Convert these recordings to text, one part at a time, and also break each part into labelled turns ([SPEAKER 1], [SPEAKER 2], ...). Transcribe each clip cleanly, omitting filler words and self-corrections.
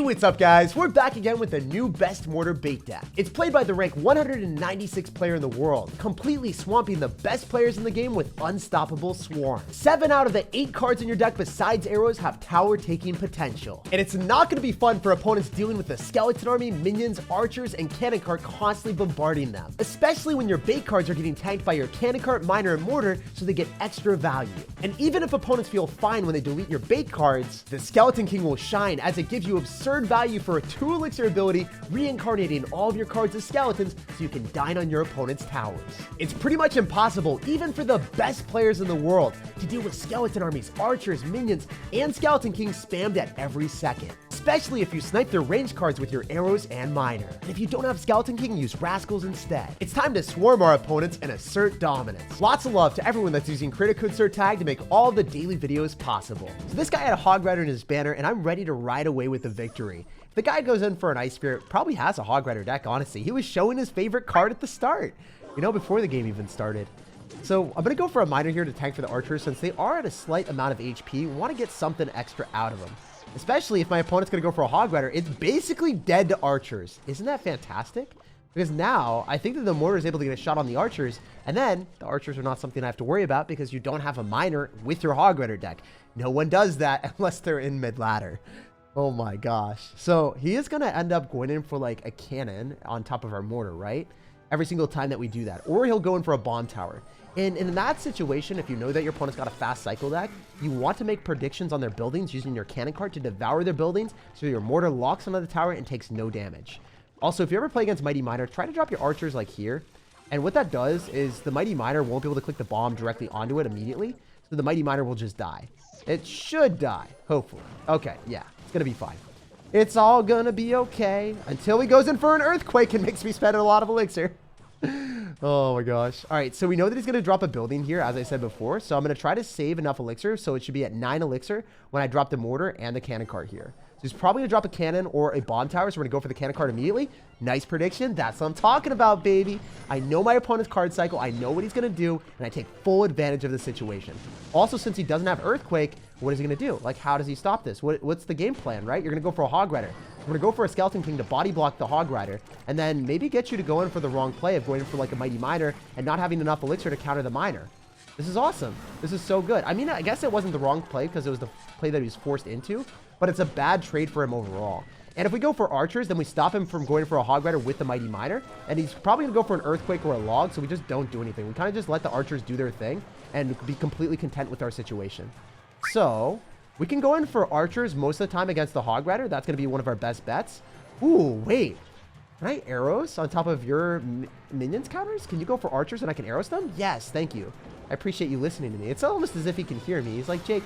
[SPEAKER 1] What's up guys? We're back again with the new best mortar bait deck. It's played by the rank 196 player in the world, completely swamping the best players in the game with unstoppable swarm. 7 out of the 8 cards in your deck besides arrows have tower taking potential. And it's not going to be fun for opponents dealing with the skeleton army, minions, archers, and cannon cart constantly bombarding them. Especially when your bait cards are getting tanked by your cannon cart, miner, and mortar, so they get extra value. And even if opponents feel fine when they delete your bait cards, the Skeleton King will shine as it gives you absurd value for a 2 elixir ability, reincarnating all of your cards as skeletons so you can dine on your opponent's towers. It's pretty much impossible, even for the best players in the world, to deal with skeleton armies, archers, minions, and Skeleton Kings spammed at every second. Especially if you snipe their range cards with your arrows and miner. And if you don't have Skeleton King, use Rascals instead. It's time to swarm our opponents and assert dominance. Lots of love to everyone that's using creator code SirTag to make all the daily videos possible. So this guy had a Hog Rider in his banner, and I'm ready to ride away with the victory. If the guy goes in for an Ice Spirit, probably has a Hog Rider deck, honestly. He was showing his favorite card at the start, you know, before the game even started. So I'm going to go for a miner here to tank for the archers since they are at a slight amount of HP. We want to get something extra out of them. Especially if my opponent's going to go for a Hog Rider. It's basically dead to archers. Isn't that fantastic? Because now I think that the mortar is able to get a shot on the archers, and then the archers are not something I have to worry about because you don't have a miner with your Hog Rider deck. No one does that unless they're in mid ladder. Oh my gosh. So he is going to end up going in for like a cannon on top of our mortar, right? Every single time that we do that. Or he'll go in for a bomb tower. And in that situation, if you know that your opponent's got a fast cycle deck, you want to make predictions on their buildings using your cannon cart to devour their buildings so your mortar locks onto the tower and takes no damage. Also, if you ever play against Mighty Miner, try to drop your archers like here. And what that does is the Mighty Miner won't be able to click the bomb directly onto it immediately. So the Mighty Miner will just die. It should die, hopefully. Okay, yeah, it's going to be fine. It's all going to be okay until he goes in for an earthquake and makes me spend a lot of elixir. Oh my gosh. All right, so we know that he's going to drop a building here, as I said before. So I'm going to try to save enough elixir, so it should be at 9 elixir when I drop the mortar and the cannon cart here. So he's probably going to drop a cannon or a bomb tower, so we're going to go for the cannon cart immediately. Nice prediction. That's what I'm talking about, baby. I know my opponent's card cycle. I know what he's going to do, and I take full advantage of the situation. Also, since he doesn't have earthquake, what is he going to do? Like, how does he stop this? What's the game plan, right? You're going to go for a Hog Rider. We're going to go for a Skeleton King to body block the Hog Rider, and then maybe get you to go in for the wrong play of going in for like a Mighty Miner and not having enough elixir to counter the Miner. This is awesome. This is so good. I mean, I guess it wasn't the wrong play because it was the play that he was forced into, but it's a bad trade for him overall. And if we go for archers, then we stop him from going for a Hog Rider with the Mighty Miner, and he's probably going to go for an earthquake or a log, so we just don't do anything. We kind of just let the archers do their thing and be completely content with our situation. So we can go in for archers most of the time against the Hog Rider. That's going to be one of our best bets. Ooh, wait. Can I arrows on top of your minions counters? Can you go for archers and I can arrows them? Yes, thank you. I appreciate you listening to me. It's almost as if he can hear me. He's like, Jake,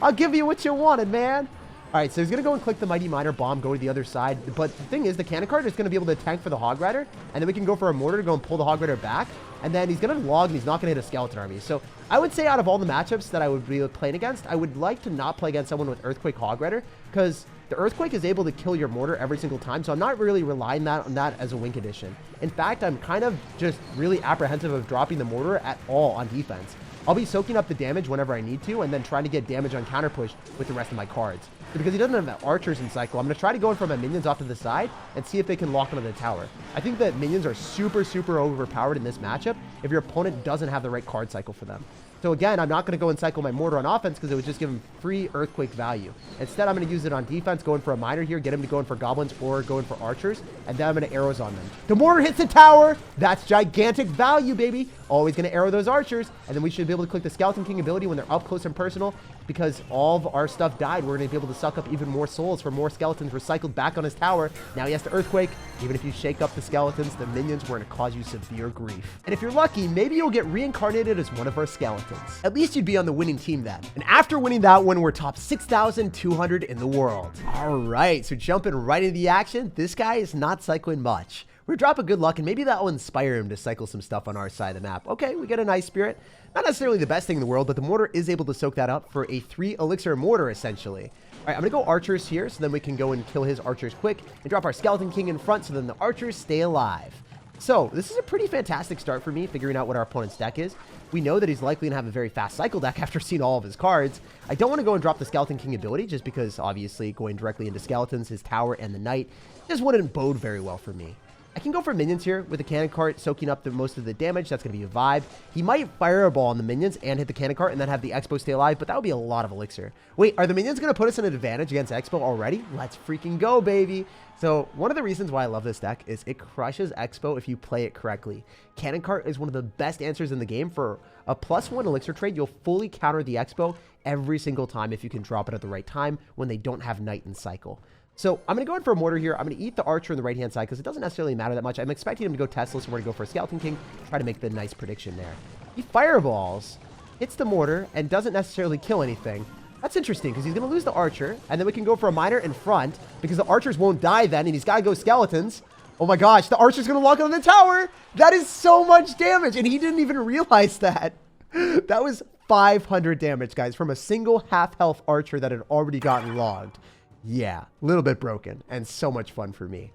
[SPEAKER 1] I'll give you what you wanted, man. All right, so he's going to go and click the Mighty Miner bomb, go to the other side. But the thing is, the cannon cart is going to be able to tank for the Hog Rider, and then we can go for a mortar to go and pull the Hog Rider back, and then he's going to log, and he's not going to hit a skeleton army. So I would say out of all the matchups that I would be playing against, I would like to not play against someone with Earthquake Hog Rider, because the Earthquake is able to kill your mortar every single time, so I'm not really relying on that as a win condition. In fact, I'm kind of just really apprehensive of dropping the mortar at all on defense. I'll be soaking up the damage whenever I need to, and then trying to get damage on counter push with the rest of my cards. So because he doesn't have archers in cycle, I'm going to try to go in for my minions off to the side and see if they can lock onto the tower. I think that minions are super, super overpowered in this matchup if your opponent doesn't have the right card cycle for them. So again, I'm not going to go and cycle my mortar on offense because it would just give him free earthquake value. Instead, I'm going to use it on defense, going for a miner here, get him to go in for goblins or go in for archers, and then I'm going to arrows on them. The mortar hits the tower. That's gigantic value, baby. Always going to arrow those archers, and then we should be able to click the Skeleton King ability when they're up close and personal. Because all of our stuff died, we're going to be able to suck up even more souls for more skeletons recycled back on his tower. Now he has to earthquake. Even if you shake up the skeletons, the minions were going to cause you severe grief. And if you're lucky, maybe you'll get reincarnated as one of our skeletons. At least you'd be on the winning team then. And after winning that one, we're top 6,200 in the world. All right, so jumping right into the action, this guy is not cycling much. We're dropping good luck, and maybe that will inspire him to cycle some stuff on our side of the map. Okay, we get a nice spirit. Not necessarily the best thing in the world, but the mortar is able to soak that up for a 3 elixir mortar, essentially. All right, I'm going to go archers here, so then we can go and kill his archers quick and drop our Skeleton King in front, so then the archers stay alive. So this is a pretty fantastic start for me, figuring out what our opponent's deck is. We know that he's likely going to have a very fast cycle deck after seeing all of his cards. I don't want to go and drop the Skeleton King ability, just because obviously going directly into skeletons, his tower, and the knight just wouldn't bode very well for me. I can go for minions here with the cannon cart, soaking up most of the damage. That's going to be a vibe. He might fireball on the minions and hit the cannon cart and then have the Expo stay alive, but that would be a lot of elixir. Wait, are the minions going to put us in an advantage against Expo already? Let's freaking go, baby. So one of the reasons why I love this deck is it crushes Expo if you play it correctly. Cannon cart is one of the best answers in the game. For a +1 elixir trade, you'll fully counter the Expo every single time if you can drop it at the right time when they don't have Knight and Cycle. So I'm going to go in for a mortar here. I'm going to eat the archer on the right-hand side because it doesn't necessarily matter that much. I'm expecting him to go Tesla, so we're going to go for a Skeleton King, try to make the nice prediction there. He fireballs, hits the mortar, and doesn't necessarily kill anything. That's interesting because he's going to lose the archer, and then we can go for a miner in front because the archers won't die then, and he's got to go skeletons. Oh my gosh, the archer's going to lock on the tower. That is so much damage, and he didn't even realize that. That was 500 damage, guys, from a single half-health archer that had already gotten logged. Yeah, a little bit broken and so much fun for me.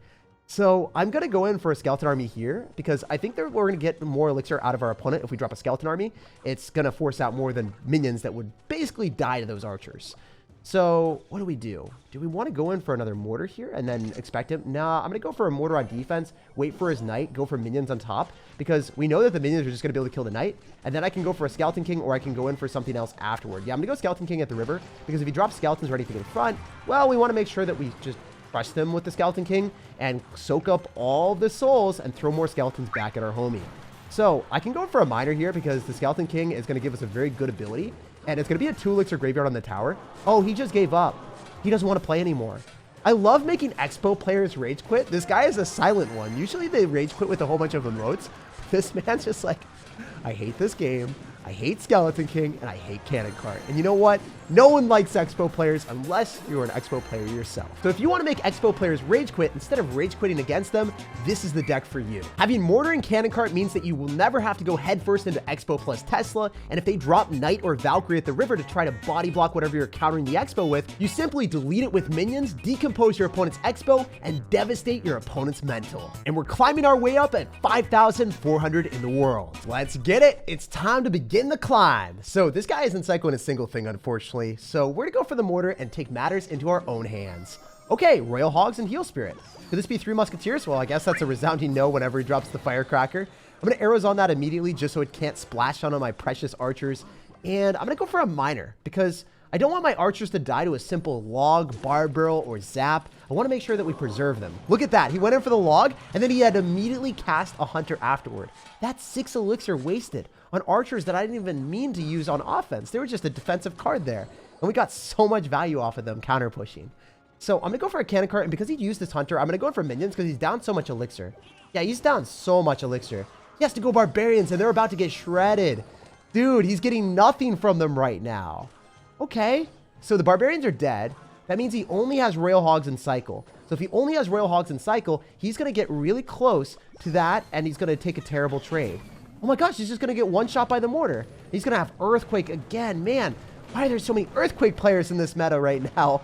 [SPEAKER 1] So I'm going to go in for a skeleton army here because I think that we're going to get more elixir out of our opponent if we drop a skeleton army. It's going to force out more than minions that would basically die to those archers. So what do we do? Do we want to go in for another mortar here and then expect him? Nah, I'm going to go for a mortar on defense, wait for his knight, go for minions on top, because we know that the minions are just going to be able to kill the knight, and then I can go for a skeleton king, or I can go in for something else afterward. Yeah, I'm going to go skeleton king at the river, because if he drops skeletons or anything in front, well, we want to make sure that we just crush them with the skeleton king and soak up all the souls and throw more skeletons back at our homie. So I can go for a miner here because the skeleton king is going to give us a very good ability. And it's going to be a 2 elixir graveyard on the tower. Oh, he just gave up. He doesn't want to play anymore. I love making Expo players rage quit. This guy is a silent one. Usually they rage quit with a whole bunch of emotes. This man's just like, I hate this game. I hate Skeleton King, and I hate Cannon Cart. And you know what? No one likes Expo players unless you're an Expo player yourself. So if you want to make Expo players rage quit instead of rage quitting against them, this is the deck for you. Having Mortar and Cannon Cart means that you will never have to go headfirst into Expo plus Tesla, and if they drop Knight or Valkyrie at the river to try to body block whatever you're countering the Expo with, you simply delete it with minions, decompose your opponent's Expo, and devastate your opponent's mental. And we're climbing our way up at 5,400 in the world. Let's get it. It's time to begin the climb. So this guy isn't cycling a single thing, unfortunately. So we're gonna go for the mortar and take matters into our own hands. Okay, Royal Hogs and Heal Spirit. Could this be 3 Musketeers? Well, I guess that's a resounding no whenever he drops the Firecracker. I'm gonna arrows on that immediately just so it can't splash on my precious archers. And I'm gonna go for a miner because I don't want my archers to die to a simple log, barbarrel, or zap. I want to make sure that we preserve them. Look at that. He went in for the log, and then he had immediately cast a hunter afterward. That's 6 elixir wasted on archers that I didn't even mean to use on offense. They were just a defensive card there. And we got so much value off of them counter pushing. So I'm going to go for a cannon cart, and because he used this hunter, I'm going to go in for minions because he's down so much elixir. Yeah, he's down so much elixir. He has to go barbarians, and they're about to get shredded. Dude, he's getting nothing from them right now. Okay, so the barbarians are dead. That means he only has Royal Hogs and Cycle. So if he only has Royal Hogs and Cycle, he's going to get really close to that, and he's going to take a terrible trade. Oh my gosh, he's just going to get one shot by the mortar. He's going to have Earthquake again. Man, why are there so many Earthquake players in this meta right now?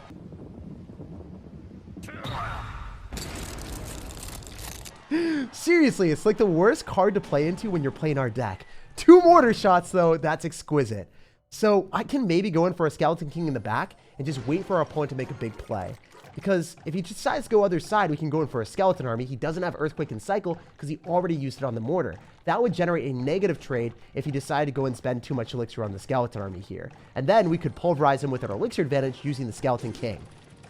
[SPEAKER 1] Seriously, it's like the worst card to play into when you're playing our deck. 2 mortar shots, though. That's exquisite. So I can maybe go in for a Skeleton King in the back and just wait for our opponent to make a big play. Because if he decides to go other side, we can go in for a Skeleton Army. He doesn't have Earthquake and Cycle because he already used it on the mortar. That would generate a negative trade if he decided to go and spend too much elixir on the Skeleton Army here. And then we could pulverize him with our elixir advantage using the Skeleton King.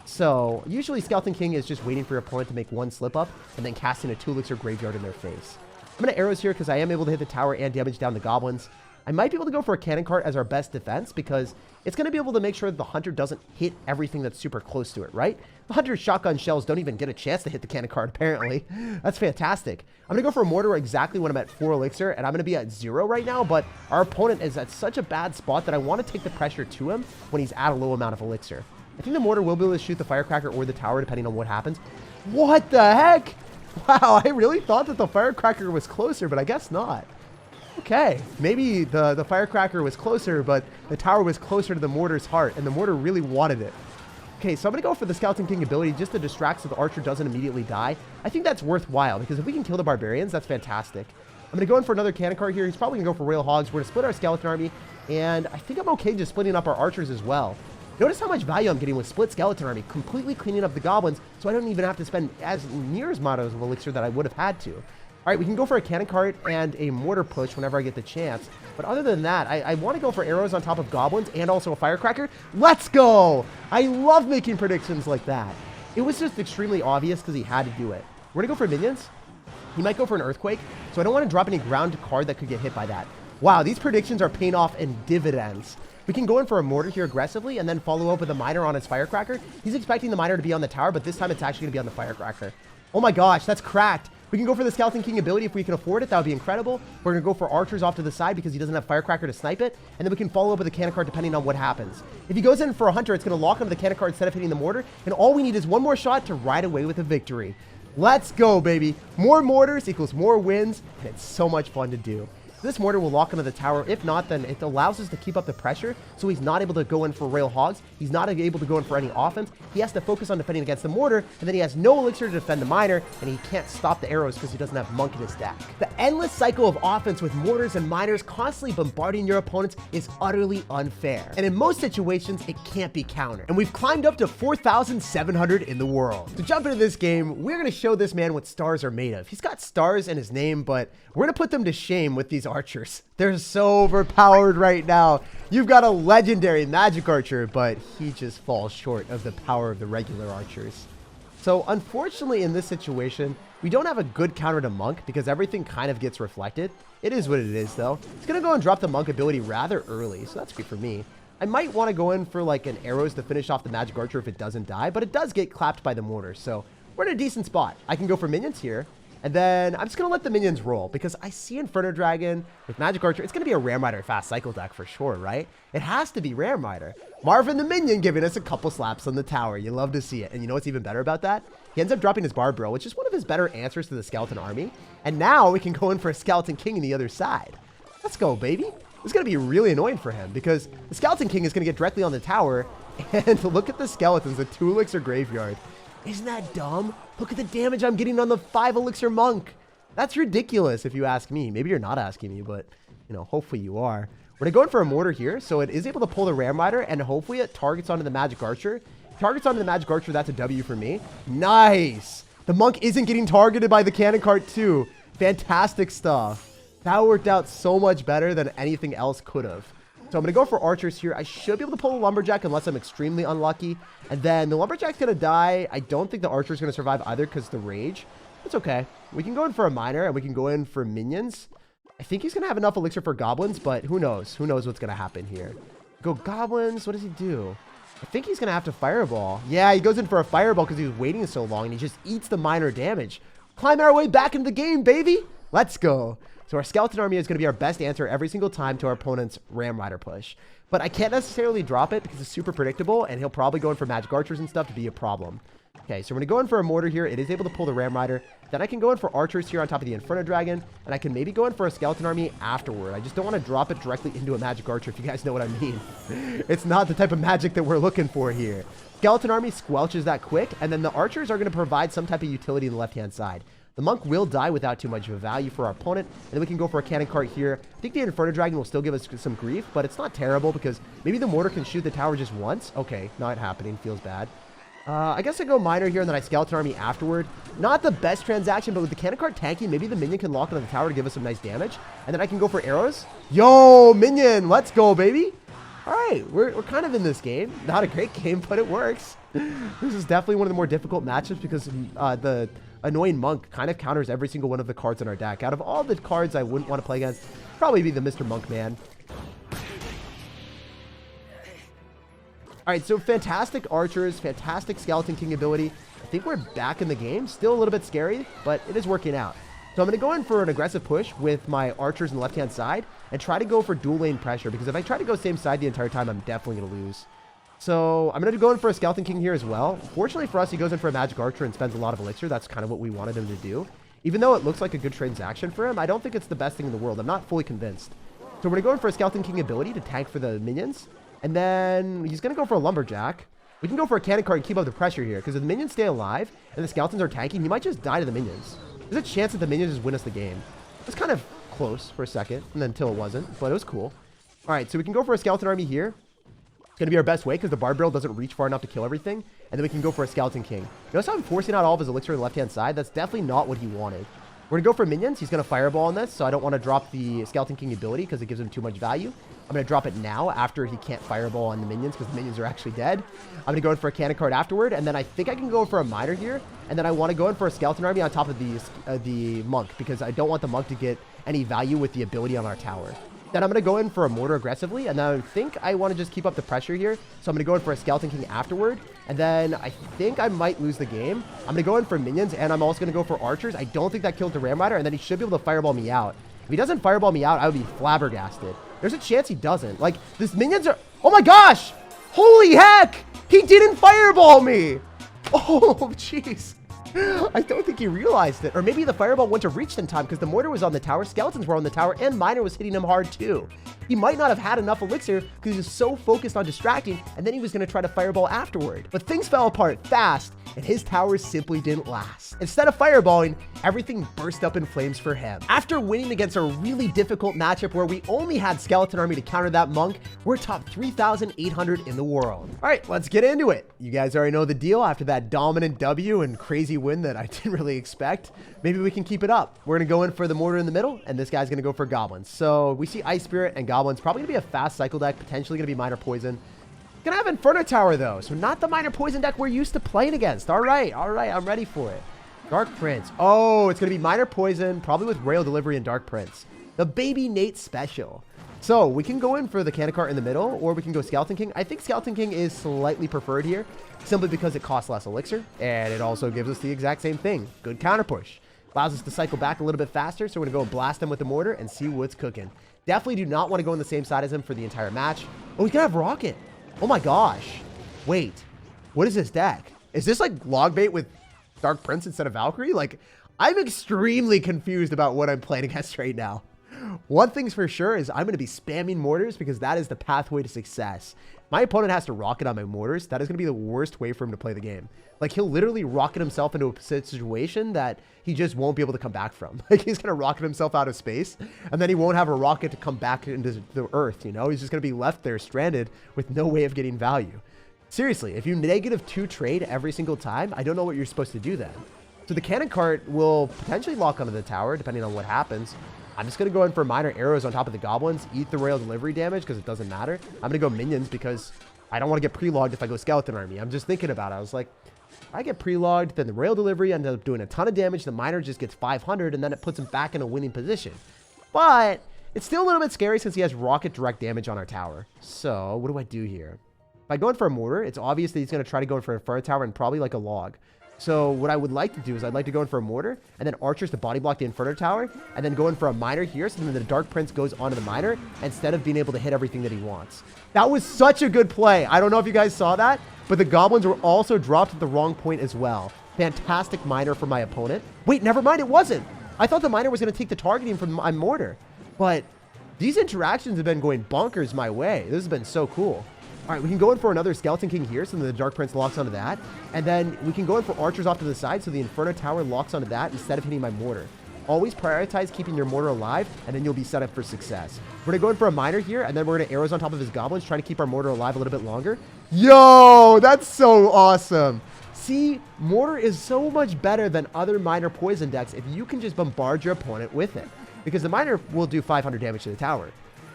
[SPEAKER 1] So usually Skeleton King is just waiting for your opponent to make one slip up and then casting a 2 elixir graveyard in their face. I'm going to arrows here because I am able to hit the tower and damage down the goblins. I might be able to go for a cannon cart as our best defense because it's going to be able to make sure that the hunter doesn't hit everything that's super close to it, right? The hunter's shotgun shells don't even get a chance to hit the cannon cart, apparently. That's fantastic. I'm going to go for a mortar exactly when I'm at 4 elixir, and I'm going to be at 0 right now, but our opponent is at such a bad spot that I want to take the pressure to him when he's at a low amount of elixir. I think the mortar will be able to shoot the Firecracker or the tower, depending on what happens. What the heck? Wow, I really thought that the Firecracker was closer, but I guess not. Okay, maybe the Firecracker was closer, but the tower was closer to the mortar's heart, and the mortar really wanted it. Okay, so I'm going to go for the Skeleton King ability just to distract so the archer doesn't immediately die. I think that's worthwhile because if we can kill the barbarians, that's fantastic. I'm going to go in for another cannon cart here. He's probably going to go for Royal Hogs. We're going to split our skeleton army, and I think I'm okay just splitting up our archers as well. Notice how much value I'm getting with split skeleton army, completely cleaning up the goblins, so I don't even have to spend as near as much of elixir that I would have had to. All right, we can go for a cannon cart and a mortar push whenever I get the chance. But other than that, I want to go for arrows on top of goblins and also a firecracker. Let's go! I love making predictions like that. It was just extremely obvious because he had to do it. We're going to go for minions. He might go for an earthquake, so I don't want to drop any ground card that could get hit by that. Wow, these predictions are paying off in dividends. We can go in for a mortar here aggressively and then follow up with a miner on his firecracker. He's expecting the miner to be on the tower, but this time it's actually going to be on the firecracker. Oh my gosh, that's cracked. We can go for the Skeleton King ability if we can afford it. That would be incredible. We're going to go for archers off to the side because he doesn't have firecracker to snipe it. And then we can follow up with a cannon cart depending on what happens. If he goes in for a hunter, it's going to lock onto the cannon cart instead of hitting the mortar. And all we need is one more shot to ride away with a victory. Let's go, baby. More mortars equals more wins. And it's so much fun to do. This mortar will lock onto the tower. If not, then it allows us to keep up the pressure, so he's not able to go in for Royal Hogs. He's not able to go in for any offense. He has to focus on defending against the mortar, and then he has no elixir to defend the miner, and he can't stop the arrows because he doesn't have monk in his deck. The endless cycle of offense with mortars and miners constantly bombarding your opponents is utterly unfair. And in most situations, it can't be countered. And we've climbed up to 4,700 in the world. To jump into this game, we're going to show this man what stars are made of. He's got stars in his name, but we're going to put them to shame with these archers. They're so overpowered right now. You've got a legendary magic archer, but he just falls short of the power of the regular archers. So unfortunately in this situation, we don't have a good counter to monk because everything kind of gets reflected. It is what it is though. It's going to go and drop the monk ability rather early, so that's good for me. I might want to go in for like an arrows to finish off the magic archer if it doesn't die, but it does get clapped by the mortar, so we're in a decent spot. I can go for minions here. And then I'm just going to let the minions roll because I see Inferno Dragon with Magic Archer. It's going to be a Ram Rider fast cycle deck for sure, right? It has to be Ram Rider. Marvin the Minion giving us a couple slaps on the tower. You love to see it. And you know what's even better about that? He ends up dropping his Barb Bro, which is one of his better answers to the Skeleton Army. And now we can go in for a Skeleton King on the other side. Let's go, baby. This is going to be really annoying for him because the Skeleton King is going to get directly on the tower. And look at the skeletons, the 2 elixir graveyard. Isn't that dumb? Look at the damage I'm getting on the 5 elixir monk. That's ridiculous if you ask me. Maybe you're not asking me, but, you know, hopefully you are. We're going to go in for a mortar here, so it is able to pull the Ram Rider, and hopefully it targets onto the Magic Archer. Targets onto the Magic Archer, that's a W for me. Nice! The monk isn't getting targeted by the cannon cart too. Fantastic stuff. That worked out so much better than anything else could have. So I'm going to go for archers here. I should be able to pull a lumberjack unless I'm extremely unlucky. And then the lumberjack's going to die. I don't think the archer's going to survive either because the rage. It's okay. We can go in for a miner and we can go in for minions. I think he's going to have enough elixir for goblins, but who knows? Who knows what's going to happen here? Go goblins. What does he do? I think he's going to have to fireball. Yeah, he goes in for a fireball because he was waiting so long and he just eats the miner damage. Climbing our way back into the game, baby. Let's go. So our skeleton army is going to be our best answer every single time to our opponent's Ram Rider push. But I can't necessarily drop it because it's super predictable and he'll probably go in for magic archers and stuff to be a problem. Okay, so we're going to go in for a mortar here. It is able to pull the Ram Rider. Then I can go in for archers here on top of the Inferno Dragon. And I can maybe go in for a skeleton army afterward. I just don't want to drop it directly into a magic archer if you guys know what I mean. It's not the type of magic that we're looking for here. Skeleton army squelches that quick. And then the archers are going to provide some type of utility on the left-hand side. The monk will die without too much of a value for our opponent. And then we can go for a cannon cart here. I think the Inferno Dragon will still give us some grief, but it's not terrible because maybe the mortar can shoot the tower just once. Okay, not happening. Feels bad. I guess I go miner here and then I skeleton army afterward. Not the best transaction, but with the cannon cart tanking, maybe the minion can lock onto the tower to give us some nice damage. And then I can go for arrows. Yo, minion, let's go, baby. All right, we're kind of in this game. Not a great game, but it works. This is definitely one of the more difficult matchups because the annoying monk kind of counters every single one of the cards in our deck. Out of all the cards I wouldn't want to play against, probably be the Mr. Monk man. All right, so fantastic archers, fantastic Skeleton King ability. I think we're back in the game. Still a little bit scary, but it is working out. So I'm going to go in for an aggressive push with my archers on the left-hand side and try to go for dual lane pressure because if I try to go same side the entire time, I'm definitely going to lose. So I'm going to go in for a Skeleton King here as well. Fortunately for us, he goes in for a Magic Archer and spends a lot of elixir. That's kind of what we wanted him to do. Even though it looks like a good transaction for him, I don't think it's the best thing in the world. I'm not fully convinced. So we're going to go in for a Skeleton King ability to tank for the minions. And then he's going to go for a Lumberjack. We can go for a cannon cart and keep up the pressure here, because if the minions stay alive and the skeletons are tanking, he might just die to the minions. There's a chance that the minions just win us the game. It's kind of close for a second, and then until it wasn't, but it was cool. All right, so we can go for a skeleton army here. It's going to be our best way because the bard barrel doesn't reach far enough to kill everything. And then we can go for a skeleton king. Notice how I'm forcing out all of his elixir on the left-hand side? That's definitely not what he wanted. We're going to go for minions. He's going to fireball on this, so I don't want to drop the skeleton king ability because it gives him too much value. I'm going to drop it now after he can't fireball on the minions because the minions are actually dead. I'm going to go in for a cannon card afterward, and then I think I can go in for a miner here. And then I want to go in for a skeleton army on top of the monk because I don't want the monk to get any value with the ability on our tower. Then I'm going to go in for a mortar aggressively, and then I think I want to just keep up the pressure here. So I'm going to go in for a skeleton king afterward, and then I think I might lose the game. I'm going to go in for minions, and I'm also going to go for archers. I don't think that killed the ram rider, and then he should be able to fireball me out. If he doesn't fireball me out, I would be flabbergasted. There's a chance he doesn't. Like, these minions are... Oh my gosh! Holy heck! He didn't fireball me! Oh, jeez. I don't think he realized it. Or maybe the fireball went to reach in time because the mortar was on the tower, skeletons were on the tower, and miner was hitting him hard too. He might not have had enough elixir because he was so focused on distracting, and then he was going to try to fireball afterward. But things fell apart fast, and his towers simply didn't last. Instead of fireballing, everything burst up in flames for him. After winning against a really difficult matchup where we only had skeleton army to counter that monk, we're top 3,800 in the world. All right, let's get into it. You guys already know the deal after that dominant W and crazy win that I didn't really expect. Maybe we can keep it up. We're going to go in for the mortar in the middle, and this guy's going to go for goblins. So we see Ice Spirit and goblins. Probably going to be a fast cycle deck, potentially going to be minor poison. Gonna have Inferno Tower though, so not the minor poison deck we're used to playing against. All right, I'm ready for it. Dark Prince. Oh, it's gonna be minor poison, probably with Royale Delivery and Dark Prince. The Baby Nate special. So we can go in for the cannon cart in the middle, or we can go Skeleton King. I think Skeleton King is slightly preferred here, simply because it costs less elixir, and it also gives us the exact same thing. Good counter push. Allows us to cycle back a little bit faster, so we're gonna go blast him with the mortar and see what's cooking. Definitely do not want to go on the same side as him for the entire match. Oh, he's gonna have Rocket. Oh my gosh. Wait, what is this deck? Is this like log bait with Dark Prince instead of Valkyrie? Like, I'm extremely confused about what I'm playing against right now. One thing's for sure is I'm going to be spamming mortars because that is the pathway to success. My opponent has to rocket on my mortars. That is going to be the worst way for him to play the game. Like, he'll literally rocket himself into a situation that he just won't be able to come back from. Like, he's going to rocket himself out of space, and then he won't have a rocket to come back into the earth, you know? He's just going to be left there stranded with no way of getting value. Seriously, if you -2 trade every single time, I don't know what you're supposed to do then. So the cannon cart will potentially lock onto the tower, depending on what happens. I'm just going to go in for minor arrows on top of the goblins, eat the Royale Delivery damage because it doesn't matter. I'm going to go minions because I don't want to get pre-logged if I go skeleton army. I'm just thinking about it. I was like, if I get pre-logged, then the Royale Delivery ends up doing a ton of damage. The miner just gets 500, and then it puts him back in a winning position. But it's still a little bit scary since he has rocket direct damage on our tower. So what do I do here? If I go in for a mortar, it's obvious that he's going to try to go in for a Inferno Tower and probably like a log. So what I would like to do is I'd like to go in for a mortar and then archers to body block the Inferno Tower and then go in for a miner here so then the Dark Prince goes onto the miner instead of being able to hit everything that he wants. That was such a good play. I don't know if you guys saw that, but the goblins were also dropped at the wrong point as well. Fantastic miner for my opponent. Wait, never mind, it wasn't. I thought the miner was going to take the targeting from my mortar, but these interactions have been going bonkers my way. This has been so cool. All right, we can go in for another Skeleton King here, so then the Dark Prince locks onto that. And then we can go in for archers off to the side, so the Inferno Tower locks onto that instead of hitting my mortar. Always prioritize keeping your mortar alive, and then you'll be set up for success. We're going to go in for a miner here, and then we're going to arrows on top of his goblins, trying to keep our mortar alive a little bit longer. Yo, that's so awesome. See, mortar is so much better than other minor poison decks if you can just bombard your opponent with it. Because the miner will do 500 damage to the tower.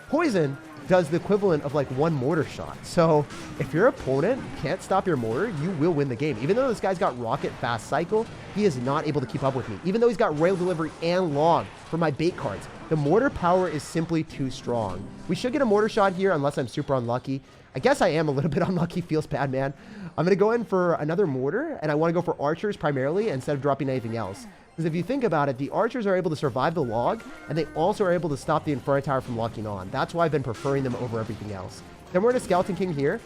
[SPEAKER 1] Poison does the equivalent of like one mortar shot. So if your opponent can't stop your mortar, you will win the game. Even though this guy's got rocket fast cycle, he is not able to keep up with me. Even though he's got Royale Delivery and log for my bait cards, the mortar power is simply too strong. We should get a mortar shot here unless I'm super unlucky. I guess I am a little bit unlucky. Feels bad, man. I'm going to go in for another mortar, and I want to go for archers primarily instead of dropping anything else. Because if you think about it, the archers are able to survive the log, and they also are able to stop the Inferno Tower from locking on. That's why I've been preferring them over everything else. Then we're in a Skeleton King here.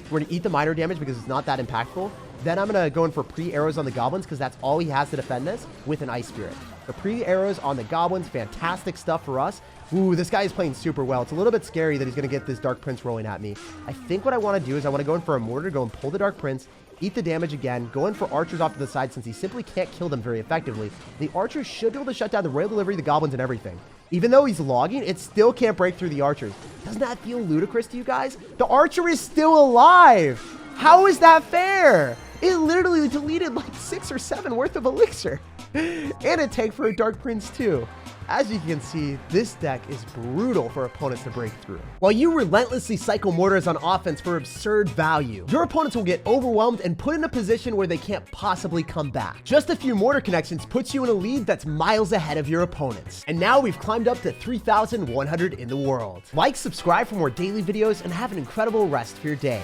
[SPEAKER 1] We're going to eat the minor damage because it's not that impactful. Then I'm going to go in for pre-arrows on the goblins because that's all he has to defend this with an Ice Spirit. The pre-arrows on the goblins, fantastic stuff for us. Ooh, this guy is playing super well. It's a little bit scary that he's going to get this Dark Prince rolling at me. I think what I want to do is I want to go in for a mortar, go and pull the Dark Prince, eat the damage again, go in for archers off to the side since he simply can't kill them very effectively. The archers should be able to shut down the Royal Delivery, the goblins, and everything. Even though he's logging, it still can't break through the archers. Doesn't that feel ludicrous to you guys? The archer is still alive. How is that fair? It literally deleted like 6 or 7 worth of elixir. And a tank for a Dark Prince too. As you can see, this deck is brutal for opponents to break through. While you relentlessly cycle mortars on offense for absurd value, your opponents will get overwhelmed and put in a position where they can't possibly come back. Just a few mortar connections puts you in a lead that's miles ahead of your opponents. And now we've climbed up to 3,100 in the world. Like, subscribe for more daily videos, and have an incredible rest of your day.